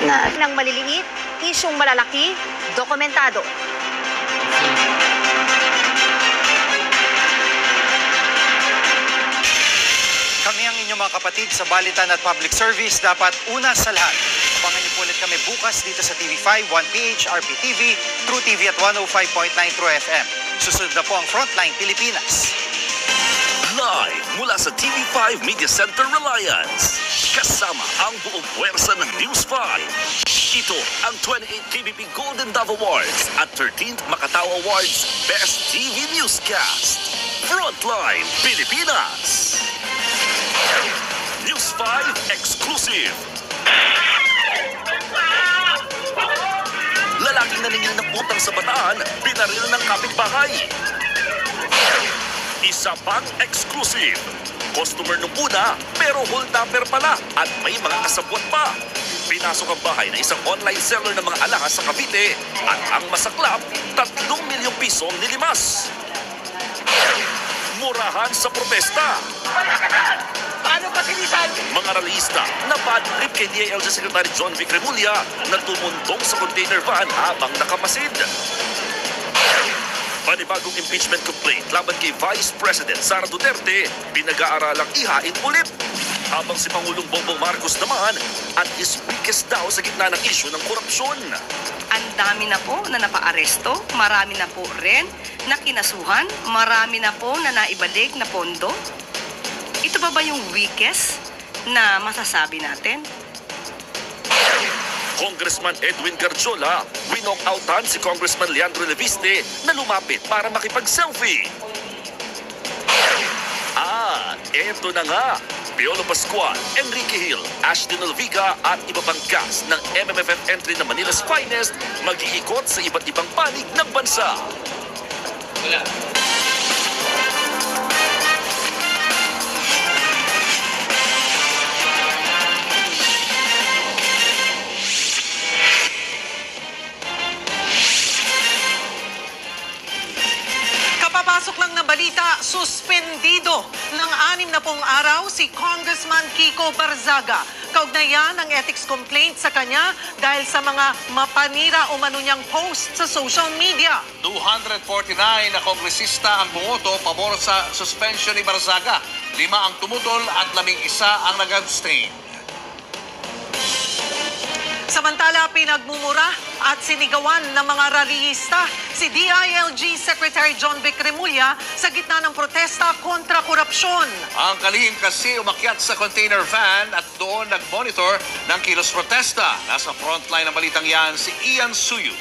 na ng maliliit, isyong malalaki, dokumentado. Kami ang inyong mga kapatid sa Balitan at Public Service. Dapat una sa lahat. Abangan niyo po ulit kami bukas dito sa TV5, 1PH, RPTV, True TV at 105.9 True FM. Susunod na po ang Frontline Pilipinas. Live mula sa TV5 Media Center Reliance. Kasama ang buong puwersa ng News 5. Ito ang 28th TVP Golden Dove Awards at 13th Macatao Awards Best TV Newscast. Frontline Pilipinas. News 5 exclusive. Lalaking naningil ng utang sa bataan, binaril ng kapitbahay. Isa pang exclusive. Customer nung una, pero hold-upper pala at may mga kasabwat pa. Pinasok ang bahay ng isang online seller ng mga alahas sa Cavite at ang masaklap, 3 milyong piso ang nilimas. Murahan sa protesta. Paano patilisan? Mga ralista na bad trip kay DILG Secretary John Vic Remulla na tumundong sa container van habang nakamasid. Panibagong impeachment complaint laban kay Vice President Sara Duterte, pinag-aaralang ihain ulit. Habang si Pangulong Bongbong Marcos naman at speakers daw sa gitna ng issue ng korupsyon. Ang dami na po na napaaresto, marami na po rin na kinasuhan, marami na po na naibalik na pondo. Ito ba yung weakest na masasabi natin? Congressman Edwin Garjola, winok-outan si Congressman Leandro Leviste na lumapit para makipag-selfie. Eto na nga. Piolo Pascual, Enrique Hill, Ashton Olviga at iba pang cast ng MMFF entry na Manila's Finest mag-iikot sa iba't ibang panig ng bansa. Kapapasok lang na balita, suspendido ng 60 araw si Congressman Kiko Barzaga. Kaugnayan ng ethics complaint sa kanya dahil sa mga mapanira o niyang post sa social media. 249 na kongresista ang bumoto pabor sa suspension ni Barzaga. 5 ang tumutol at 11 ang nag-abstain. Samantala, pinagmumura at sinigawan ng mga rallyista si DILG Secretary John Vic Remulla sa gitna ng protesta kontra korupsyon. Ang kalihim kasi umakyat sa container van at doon nag-monitor ng kilos protesta. Nasa frontline ng balitang yan si Ian Suyu.